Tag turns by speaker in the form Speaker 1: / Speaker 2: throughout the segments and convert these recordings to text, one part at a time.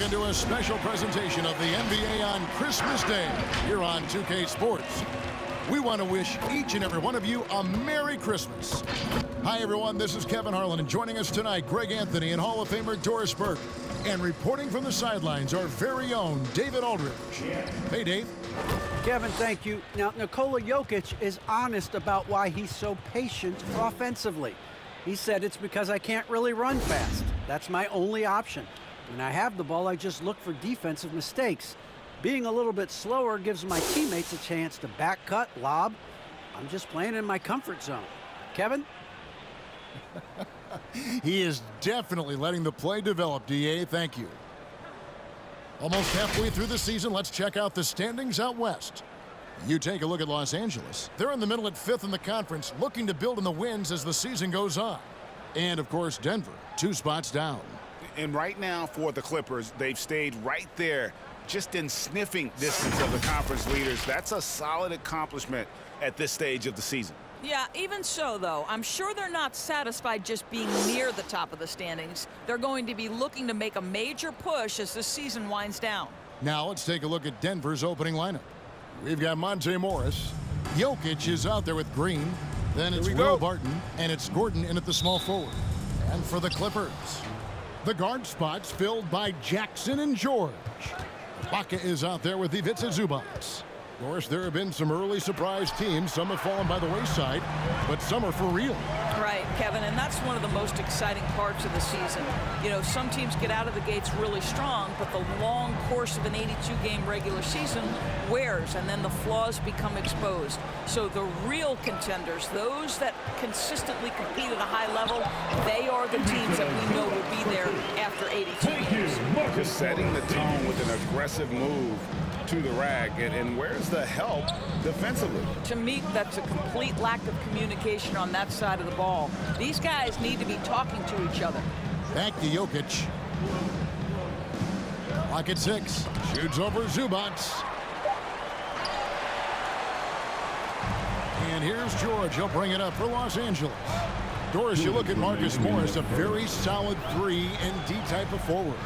Speaker 1: Into a special presentation of the NBA on Christmas Day here on 2K Sports. We want to wish each and every one of you a Merry Christmas. Hi, everyone. This is Kevin Harlan, and joining us tonight, Greg Anthony and Hall of Famer Doris Burke. And reporting from the sidelines, our very own David Aldridge. Hey, Dave.
Speaker 2: Kevin, thank you. Now, Nikola Jokic is honest about why he's so patient offensively. He said it's because I can't really run fast. That's my only option. When I have the ball, I just look for defensive mistakes. Being a little bit slower gives my teammates a chance to back cut, lob. I'm just playing in my comfort zone. Kevin?
Speaker 1: He is definitely letting the play develop, DA. Thank you. Almost halfway through the season, let's check out the standings out west. You take a look at Los Angeles. They're in the middle at 5th in the conference, looking to build in the wins as the season goes on. And, of course, Denver, 2 spots down.
Speaker 3: And right now for the Clippers, they've stayed right there, just in sniffing distance of the conference leaders. That's a solid accomplishment at this stage of the season.
Speaker 4: Yeah, even so, though, I'm sure they're not satisfied just being near the top of the standings. They're going to be looking to make a major push as the season winds down.
Speaker 1: Now let's take a look at Denver's opening lineup. We've got Monte Morris. Jokic is out there with Green. Then it's Will Barton, and it's Gordon in at the small forward. And for the Clippers, the guard spots filled by Jackson and George. Ibaka is out there with Ivica Zubac. Of course, there have been some early surprise teams. Some have fallen by the wayside, but some are for real.
Speaker 4: Right, Kevin, and that's one of the most exciting parts of the season. You know, some teams get out of the gates really strong, but the long course of an 82-game regular season wears, and then the flaws become exposed. So the real contenders, those that consistently compete at a high level, they are the teams that we know will be there after 82 games.
Speaker 3: Just setting the tone with an aggressive move to the rack, and where's the help defensively?
Speaker 4: To me, that's a complete lack of communication on that side of the ball. These guys need to be talking to each other.
Speaker 1: Back to Jokic. Clock at 6. Shoots over Zubac. And here's George. He'll bring it up for Los Angeles. Doris, you look at Marcus Morris, a very solid 3 and D type of forward.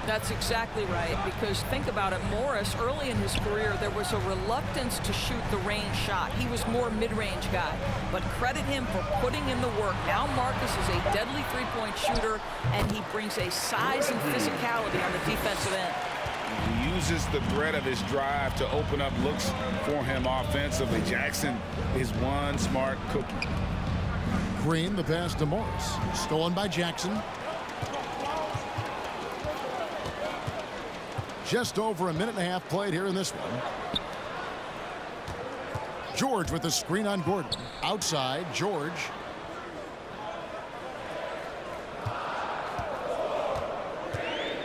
Speaker 4: That's exactly right, because think about it, Morris, early in his career, there was a reluctance to shoot the range shot. He was more mid-range guy, but credit him for putting in the work. Now Marcus is a deadly three-point shooter, and he brings a size and physicality on the defensive end.
Speaker 3: He uses the threat of his drive to open up looks for him offensively. Jackson is one smart cookie.
Speaker 1: Green, the pass to Morris. Stolen by Jackson. Just over a minute and a half played here in this one. George with the screen on Gordon. Outside, George.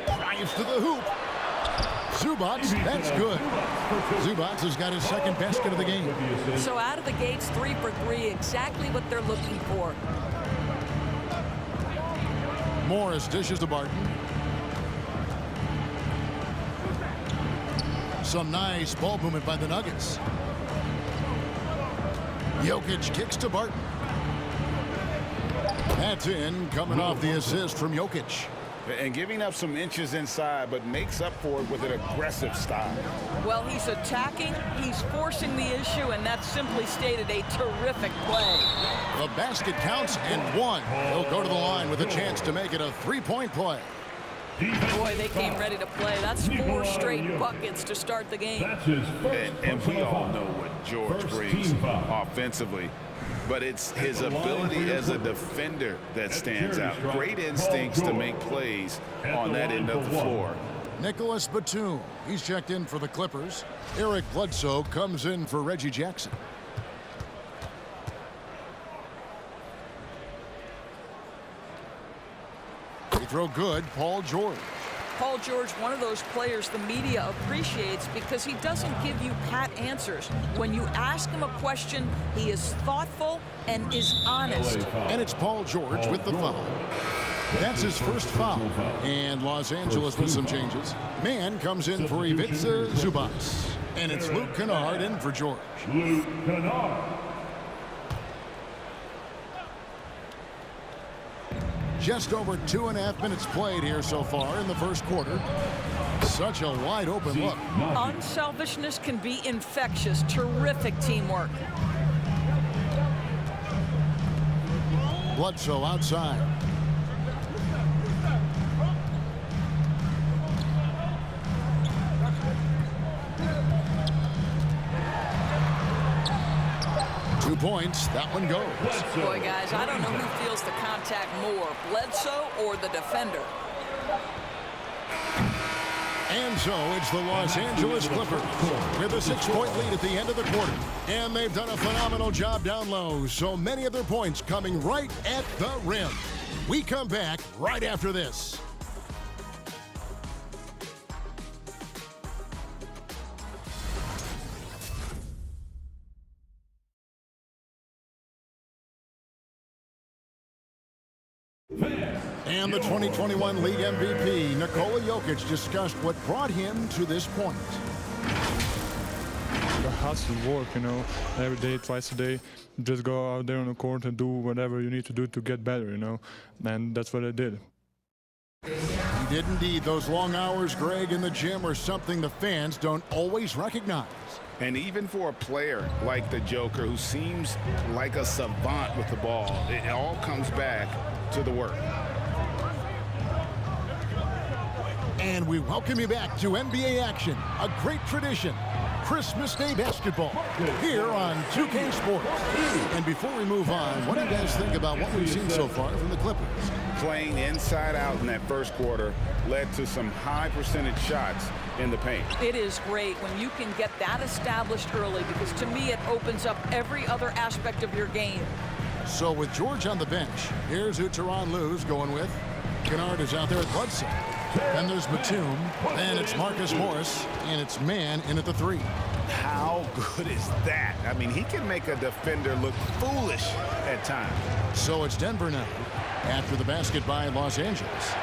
Speaker 1: Drives to the hoop. Zubac, that's good. Zubac has got his second basket of the game.
Speaker 4: So out of the gates, 3 for 3, exactly what they're looking for.
Speaker 1: Morris dishes to Barton. Some nice ball movement by the Nuggets. Jokic kicks to Barton. That's in, coming off the assist from Jokic.
Speaker 3: And giving up some inches inside, but makes up for it with an aggressive style.
Speaker 4: Well, he's attacking, he's forcing the issue, and that's simply stated a terrific play.
Speaker 1: The basket counts and 1. He'll go to the line with a chance to make it a 3-point play.
Speaker 4: Boy, they came ready to play. That's 4 straight buckets to start the game.
Speaker 3: And we all know what George brings offensively, but it's his ability as a defender that stands out. Great instincts to make plays on that end of the floor.
Speaker 1: Nicholas Batum, he's checked in for the Clippers. Eric Bledsoe comes in for Reggie Jackson. Throw good, Paul George.
Speaker 4: Paul George, one of those players the media appreciates because he doesn't give you pat answers. When you ask him a question, he is thoughtful and is honest.
Speaker 1: And it's Paul George with the foul. That's his first foul. And Los Angeles with some changes. Man comes in for Ivica Zubac. And it's Luke Kennard in for George.
Speaker 5: Luke Kennard.
Speaker 1: Just over 2.5 minutes played here so far in the first quarter. Such a wide open look.
Speaker 4: Unselfishness can be infectious. Terrific teamwork.
Speaker 1: Bledsoe outside. Points. That one goes.
Speaker 4: Boy, guys, I don't know who feels the contact more, Bledsoe or the defender.
Speaker 1: And so it's the Los Angeles Clippers with a 6-point lead at the end of the quarter. And they've done a phenomenal job down low, so many of their points coming right at the rim. We come back right after this. And the 2021 League MVP, Nikola Jokic, discussed what brought him to this point.
Speaker 5: The hustle work, you know, every day, twice a day. Just go out there on the court and do whatever you need to do to get better, you know. And that's what I did.
Speaker 1: He did indeed. Those long hours, Greg, in the gym are something the fans don't always recognize.
Speaker 3: And even for a player like the Joker, who seems like a savant with the ball, it all comes back to the work.
Speaker 1: And we welcome you back to NBA action, a great tradition. Christmas Day basketball here on 2K Sports. And before we move on, what do you guys think about what we've seen so far from the Clippers?
Speaker 3: Playing inside out in that first quarter led to some high percentage shots in the paint.
Speaker 4: It is great when you can get that established early, because to me it opens up every other aspect of your game.
Speaker 1: So with George on the bench, here's who Tyronn Lue's going with. Kennard is out there at Bledsoe. Then there's Batum, and it's Marcus Morris, and it's Man in at the 3.
Speaker 3: How good is that? I mean, he can make a defender look foolish at times.
Speaker 1: So it's Denver now, after the basket by Los Angeles.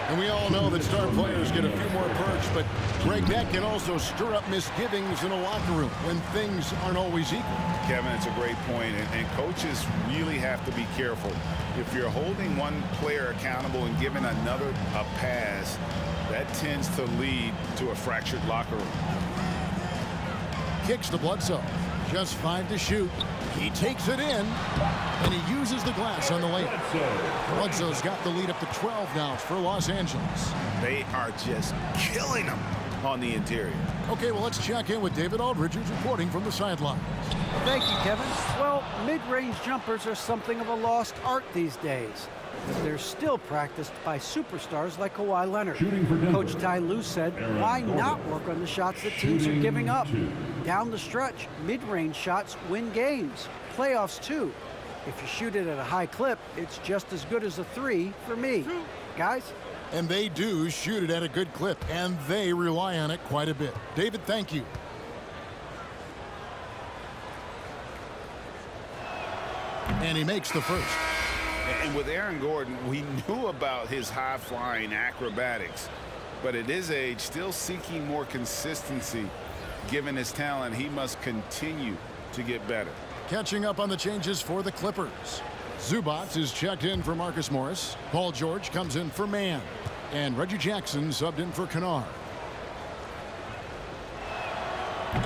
Speaker 1: And we all know that star players get a few more perks, but Greg, that can also stir up misgivings in a locker room when things aren't always equal.
Speaker 3: Kevin, it's a great point, and coaches really have to be careful. If you're holding one player accountable and giving another a pass, that tends to lead to a fractured locker room.
Speaker 1: Kicks to Bledsoe. Just 5 to shoot. He takes it in, and he uses the glass on the layup. Bledsoe's got the lead up to 12 now for Los Angeles.
Speaker 3: They are just killing them on the interior.
Speaker 1: Okay, well, let's check in with David Aldridge, who's reporting from the sidelines.
Speaker 2: Thank you, Kevin. Well, mid-range jumpers are something of a lost art these days, but they're still practiced by superstars like Kawhi Leonard. Coach Ty Lue said, why not work on the shots that teams are giving up? Down the stretch, mid-range shots win games. Playoffs, too. If you shoot it at a high clip, it's just as good as a 3 for me. Guys?
Speaker 1: And they do shoot it at a good clip, and they rely on it quite a bit. David, thank you. And he makes the first.
Speaker 3: And with Aaron Gordon, we knew about his high-flying acrobatics, but at his age, still seeking more consistency. Given his talent, he must continue to get better.
Speaker 1: Catching up on the changes for the Clippers. Zubac is checked in for Marcus Morris. Paul George comes in for Man. And Reggie Jackson subbed in for Kennard.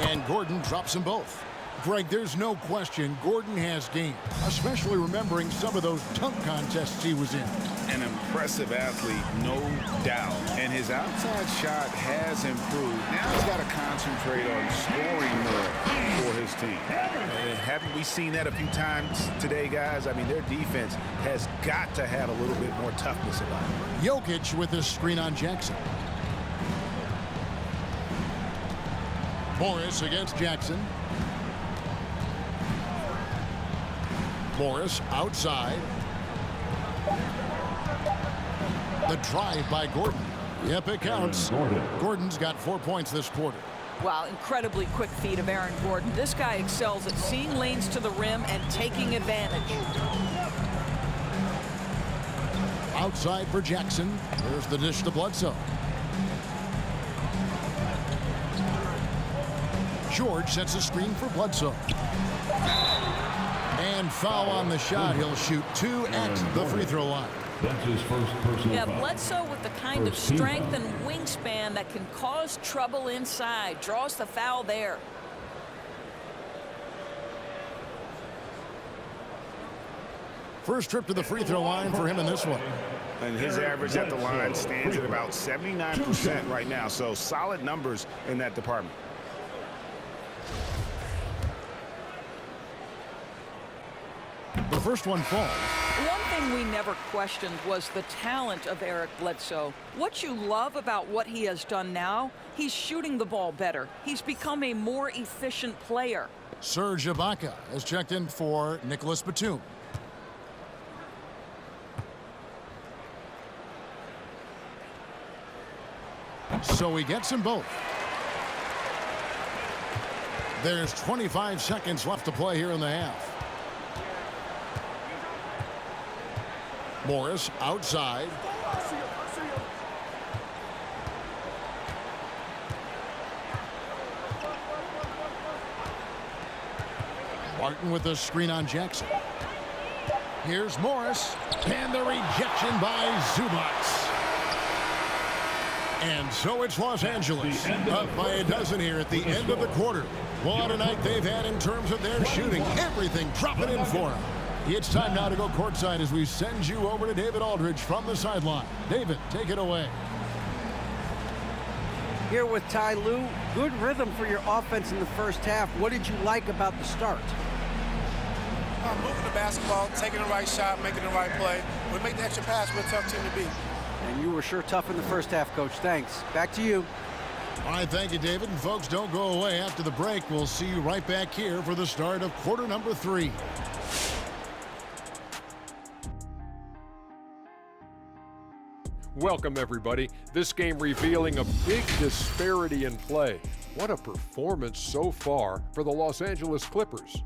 Speaker 1: And Gordon drops them both. Greg, there's no question Gordon has game, especially remembering some of those dunk contests he was in.
Speaker 3: An impressive athlete, no doubt. And his outside shot has improved. Now he's got to concentrate on scoring more for his team. Haven't we seen that a few times today, guys? I mean, their defense has got to have a little bit more toughness about it.
Speaker 1: Jokic with his screen on Jackson. Morris against Jackson. Morris outside. The drive by Gordon. Yep, it counts. Gordon's got 4 points this quarter.
Speaker 4: Wow, incredibly quick feet of Aaron Gordon. This guy excels at seeing lanes to the rim and taking advantage.
Speaker 1: Outside for Jackson. There's the dish to Bledsoe. George sets a screen for Bledsoe. And foul on the shot. He'll shoot 2 at the free throw line.
Speaker 6: That's his first personal
Speaker 4: Yeah,
Speaker 6: foul.
Speaker 4: Bledsoe with the kind of
Speaker 6: First team
Speaker 4: strength
Speaker 6: foul.
Speaker 4: and wingspan that can cause trouble inside. Draws the foul there.
Speaker 1: First trip to the free throw line for him in this one.
Speaker 3: And his average at the line stands at about 79% right now, so solid numbers in that department.
Speaker 1: The first one falls.
Speaker 4: One thing we never questioned was the talent of Eric Bledsoe. What you love about what he has done now, he's shooting the ball better. He's become a more efficient player.
Speaker 1: Serge Ibaka has checked in for Nicholas Batum. So he gets them both. There's 25 seconds left to play here in the half. Morris outside. Martin with the screen on Jackson. Here's Morris, and the rejection by Zubac. And so it's Los Angeles, up by a dozen here at the end of the quarter. What a night they've had in terms of their shooting. Everything dropping in for them. It's time now to go courtside as we send you over to David Aldridge from the sideline. David, take it away.
Speaker 2: Here with Ty Lue, good rhythm for your offense in the first half. What did you like about the start?
Speaker 7: Moving the basketball, taking the right shot, making the right play. We make the extra pass, we're a tough team to beat.
Speaker 2: And you were sure tough in the first half, Coach. Thanks. Back to you.
Speaker 1: All right, thank you, David. And folks, don't go away. After the break, we'll see you right back here for the start of quarter number 3.
Speaker 8: Welcome, everybody. This game revealing a big disparity in play. What a performance so far for the Los Angeles Clippers.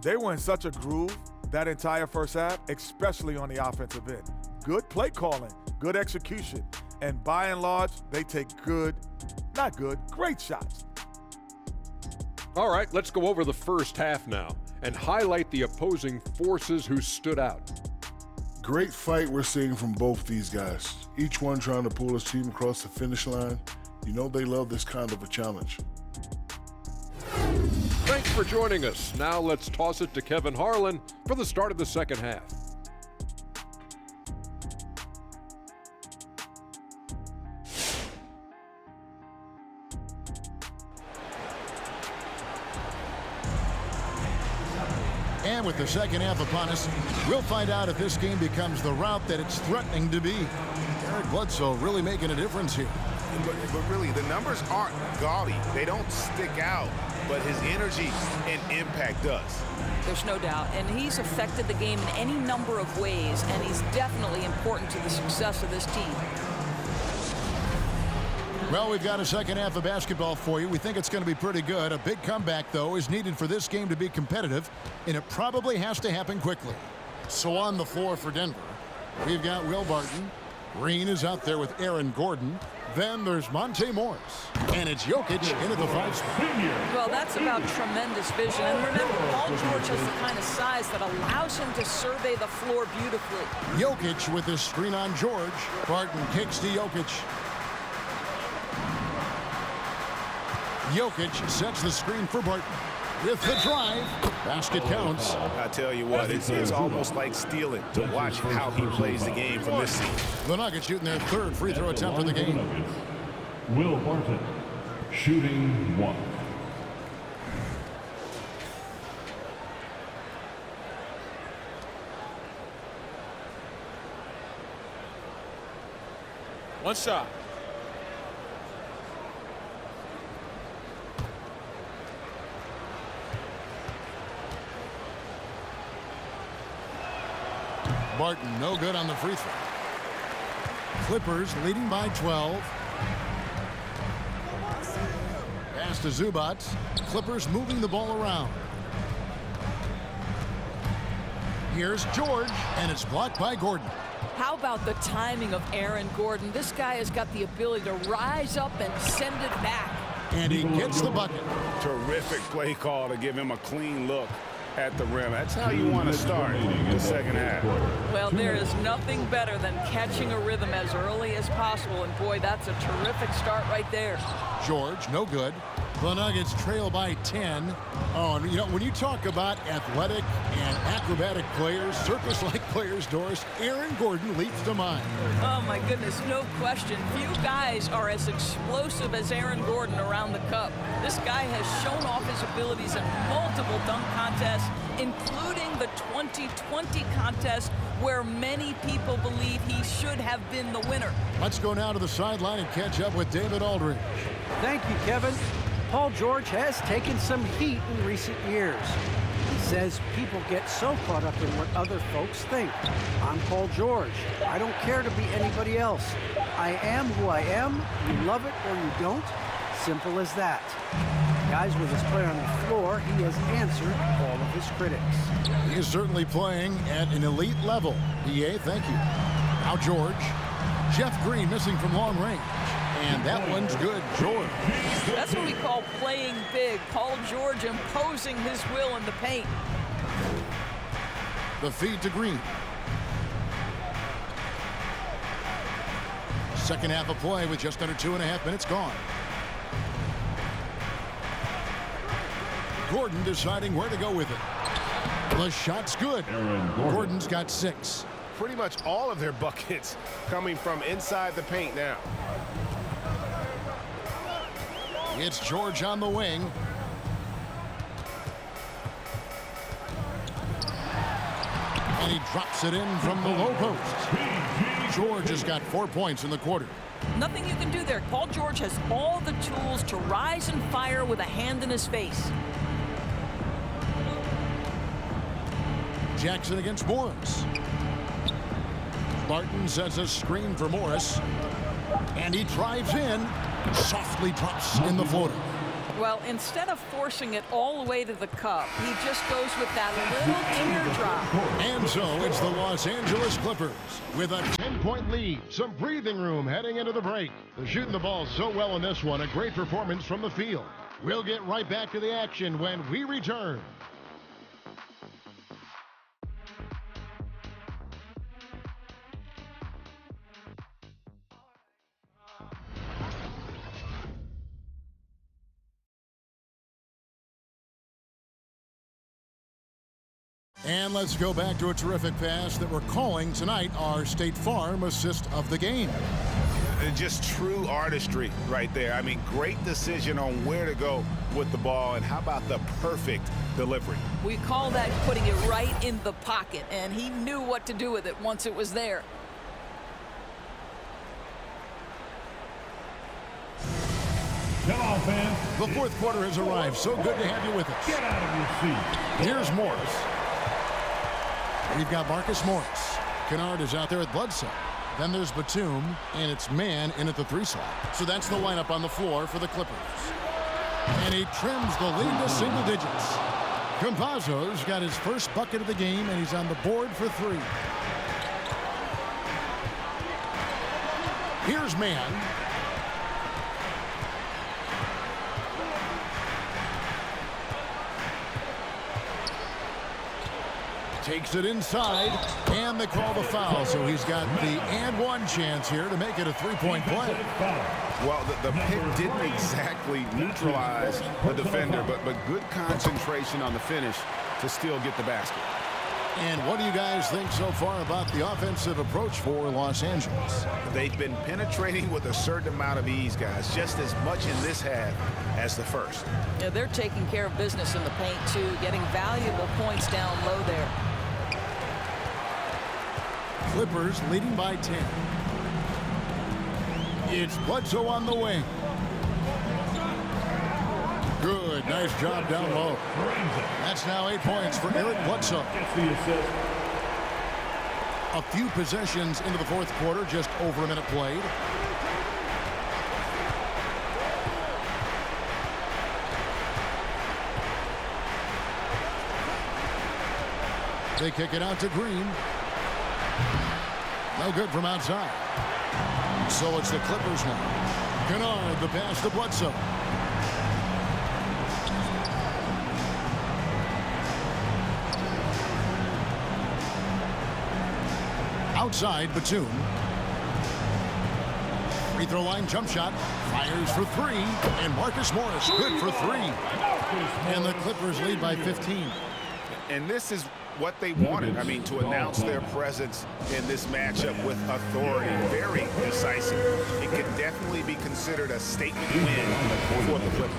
Speaker 9: They were in such a groove that entire first half, especially on the offensive end. Good play calling, good execution, and by and large, they take great shots.
Speaker 8: All right, let's go over the first half now and highlight the opposing forces who stood out.
Speaker 10: Great fight we're seeing from both these guys. Each one trying to pull his team across the finish line. You know they love this kind of a challenge.
Speaker 8: Thanks for joining us. Now let's toss it to Kevin Harlan for the start of the second half.
Speaker 1: And with the second half upon us, we'll find out if this game becomes the rout that it's threatening to be. Eric Bledsoe really making a difference here.
Speaker 3: But really, the numbers aren't gaudy. They don't stick out, but his energy and impact does.
Speaker 4: There's no doubt. And he's affected the game in any number of ways, and he's definitely important to the success of this team.
Speaker 1: Well, we've got a second half of basketball for you. We think it's going to be pretty good. A big comeback, though, is needed for this game to be competitive, and it probably has to happen quickly. So on the floor for Denver, we've got Will Barton. Green is out there with Aaron Gordon. Then there's Monte Morris. And it's Jokic in at the 5 spot.
Speaker 4: Well, that's about tremendous vision. And remember, Paul George has the kind of size that allows him to survey the floor beautifully.
Speaker 1: Jokic with his screen on George. Barton kicks to Jokic. Jokic sets the screen for Barton. With the drive, basket counts.
Speaker 3: I tell you what, it's almost like stealing to watch how he plays the game from this seat.
Speaker 1: The Nuggets shooting their third free throw attempt of the game.
Speaker 6: Will Barton, shooting 1.
Speaker 7: One shot.
Speaker 1: Barton, no good on the free throw. Clippers leading by 12. Pass to Zubac. Clippers moving the ball around. Here's George, and it's blocked by Gordon.
Speaker 4: How about the timing of Aaron Gordon? This guy has got the ability to rise up and send it back.
Speaker 1: And he gets the bucket.
Speaker 3: Terrific play call to give him a clean look. at the rim. That's how you want to start the second half.
Speaker 4: Well, there is nothing better than catching a rhythm as early as possible, and boy, that's a terrific start right there.
Speaker 1: George, no good. The Nuggets trail by 10. Oh, and you know, when you talk about athletic and acrobatic players, circus-like players, Doris, Aaron Gordon leaps to mind.
Speaker 4: Oh, my goodness, no question. Few guys are as explosive as Aaron Gordon around the cup. This guy has shown off his abilities in multiple dunk contests, including the 2020 contest where many people believe he should have been the winner.
Speaker 1: Let's go now to the sideline and catch up with David Aldridge.
Speaker 2: Thank you, Kevin. Paul George has taken some heat in recent years. He says people get so caught up in what other folks think. I'm Paul George. I don't care to be anybody else. I am who I am. You love it or you don't. Simple as that. Guys, with his play on the floor, he has answered all of his critics.
Speaker 1: He is certainly playing at an elite level. EA, thank you. Now George. Jeff Green missing from long range. And that one's good, George.
Speaker 4: That's what we call playing big. Paul George imposing his will in the paint.
Speaker 1: The feed to Green. Second half of play with just under 2.5 minutes gone. Gordon deciding where to go with it. The shot's good. Gordon's got 6.
Speaker 11: Pretty much all of their buckets coming from inside the paint now.
Speaker 1: It's George on the wing. And he drops it in from the low post. George has got 4 points in the quarter.
Speaker 4: Nothing you can do there. Paul George has all the tools to rise and fire with a hand in his face.
Speaker 1: Jackson against Morris. Barton sets a screen for Morris. And he drives in. Softly drops in the floater.
Speaker 4: Well, instead of forcing it all the way to the cup, he just goes with that little teardrop.
Speaker 1: And so it's the Los Angeles Clippers with a 10-point lead. Some breathing room heading into the break. They're shooting the ball so well in this one. A great performance from the field. We'll get right back to the action when we return. And let's go back to a terrific pass that we're calling tonight our State Farm assist of the game.
Speaker 3: Just true artistry right there. I mean, great decision on where to go with the ball, and how about the perfect delivery?
Speaker 4: We call that putting it right in the pocket, and he knew what to do with it once it was there.
Speaker 6: Come on, fans.
Speaker 1: The fourth quarter has arrived. So good to have you with us.
Speaker 6: Get out of your seat.
Speaker 1: Here's Morris. We've got Marcus Morris. Kennard is out there at Bledsoe. Then there's Batum, and it's man in at the 3 slot. So that's the lineup on the floor for the Clippers. And he trims the lead to single digits. Campazzo's got his first bucket of the game, and he's on the board for 3. Here's man. Takes it inside, and they call the foul. So he's got the and one chance here to make it a 3-point play.
Speaker 3: Well, the pick didn't exactly neutralize the defender, but good concentration on the finish to still get the basket.
Speaker 1: And what do you guys think so far about the offensive approach for Los Angeles?
Speaker 3: They've been penetrating with a certain amount of ease, guys, just as much in this half as the first.
Speaker 4: Yeah, they're taking care of business in the paint, too, getting valuable points down low there.
Speaker 1: Clippers leading by 10. It's Bledsoe on the wing. Good, nice job down low. That's now 8 points for Eric Bledsoe. A few possessions into the fourth quarter, just over a minute played. They kick it out to Green. No good from outside. So it's the Clippers now. Kennard, the pass to Bledsoe. side, Batum. Free throw line jump shot. Fires for three. And Marcus Morris good for three. And the Clippers lead by 15.
Speaker 3: And this is what they wanted. I mean, to announce their presence in this matchup with authority. Very decisive. It could definitely be considered a statement win for the Clippers.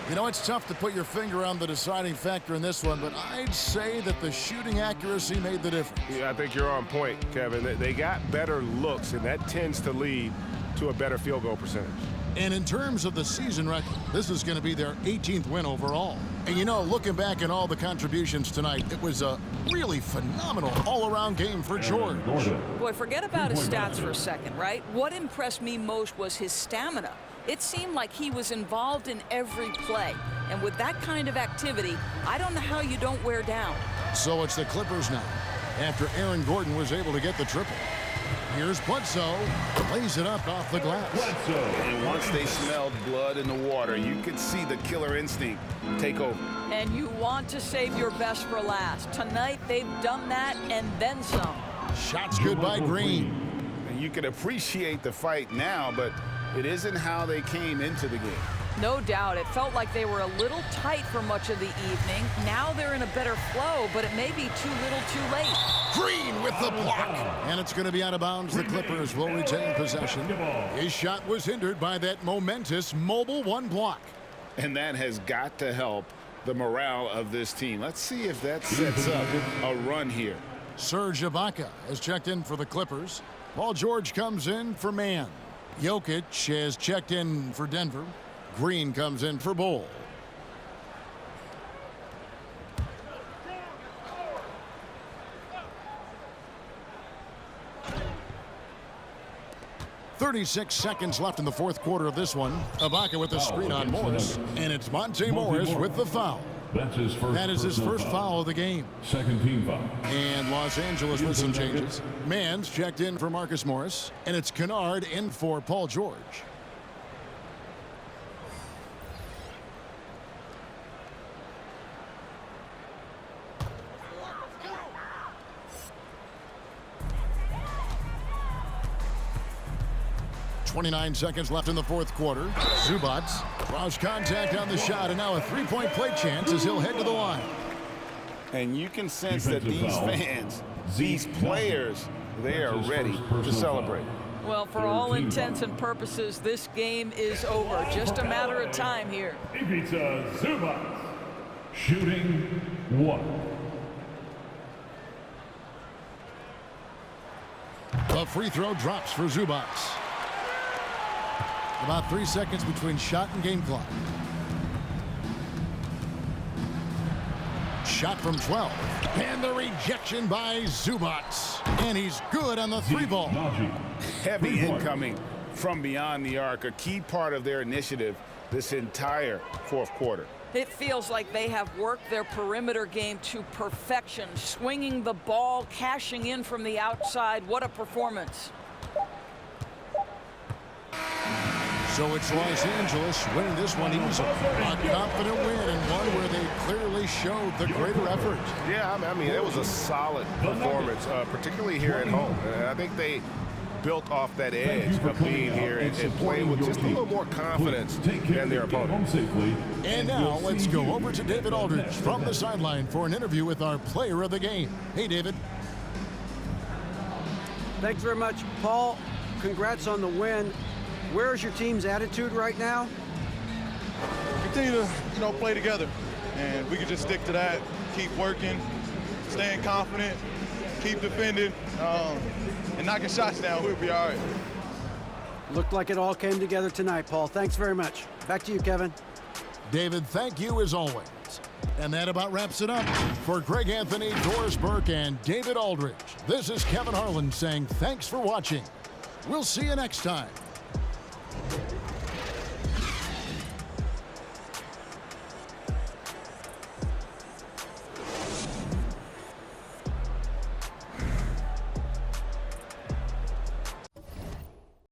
Speaker 1: You know, it's tough to put your finger on the deciding factor in this one, but I'd say that the shooting accuracy made the difference.
Speaker 11: Yeah, I think you're on point, Kevin. They got better looks, and that tends to lead to a better field goal percentage.
Speaker 1: And in terms of the season record, this is going to be their 18th win overall. And you know, looking back at all the contributions tonight, it was a really phenomenal all-around game for George.
Speaker 4: Boy, forget about his stats for a second, right? What impressed me most was his stamina. It seemed like he was involved in every play. And with that kind of activity, I don't know how you don't wear down.
Speaker 1: So it's the Clippers now, after Aaron Gordon was able to get the triple. Here's Bledsoe, lays it up off the glass.
Speaker 3: And once they smelled blood in the water, you could see the killer instinct take over.
Speaker 4: And you want to save your best for last. Tonight, they've done that and then some.
Speaker 1: Shots good by Green.
Speaker 3: And you can appreciate the fight now, but it isn't how they came into the game.
Speaker 4: No doubt. It felt like they were a little tight for much of the evening. Now they're in a better flow, but it may be too little too late.
Speaker 1: Green with the block. And it's going to be out of bounds. The Clippers will retain possession. His shot was hindered by that momentous mobile one block.
Speaker 3: And that has got to help the morale of this team. Let's see if that sets up a run here.
Speaker 1: Serge Ibaka has checked in for the Clippers. Paul George comes in for Man. Jokic has checked in for Denver. Green comes in for Bull. .36 seconds left in the fourth quarter of this one. Ibaka with the screen on Morris. And it's Monte Morris with the foul. That is his first foul of the game.
Speaker 6: Second team foul.
Speaker 1: And Los Angeles with some changes. Mann's checked in for Marcus Morris. And it's Kennard in for Paul George. .29 seconds left in the fourth quarter. Zubac draws contact on the shot, and now a three-point play chance as he'll head to the line.
Speaker 3: And you can sense that these fans, these players, they are ready to celebrate.
Speaker 4: Well, for all intents and purposes, this game is over. Just a matter of time here.
Speaker 6: Ivica Zubac, shooting one.
Speaker 1: The free throw drops for Zubac. About 3 seconds between shot and game clock. Shot from 12. And the rejection by Zubac. And he's good on the three ball.
Speaker 3: Heavy incoming from beyond the arc, a key part of their initiative this entire fourth quarter.
Speaker 4: It feels like they have worked their perimeter game to perfection, swinging the ball, cashing in from the outside. What a performance.
Speaker 1: So it's Los Angeles winning this one easily. A confident win and one where they clearly showed the greater effort.
Speaker 11: Yeah, I mean, it was a solid performance, particularly here at home. I think they built off that edge of being here and playing with just a little more confidence than their opponent.
Speaker 1: And now let's go over to David Aldridge from the sideline for an interview with our player of the game. Hey, David.
Speaker 2: Thanks very much, Paul. Congrats on the win. Where's your team's attitude right now?
Speaker 12: Continue to, play together, and we can just stick to that. Keep working, staying confident, keep defending, and knocking shots down. We'll be all right.
Speaker 2: Looked like it all came together tonight, Paul. Thanks very much. Back to you, Kevin.
Speaker 1: David, thank you as always. And that about wraps it up. For Greg Anthony, Doris Burke, and David Aldridge, this is Kevin Harlan saying thanks for watching. We'll see you next time.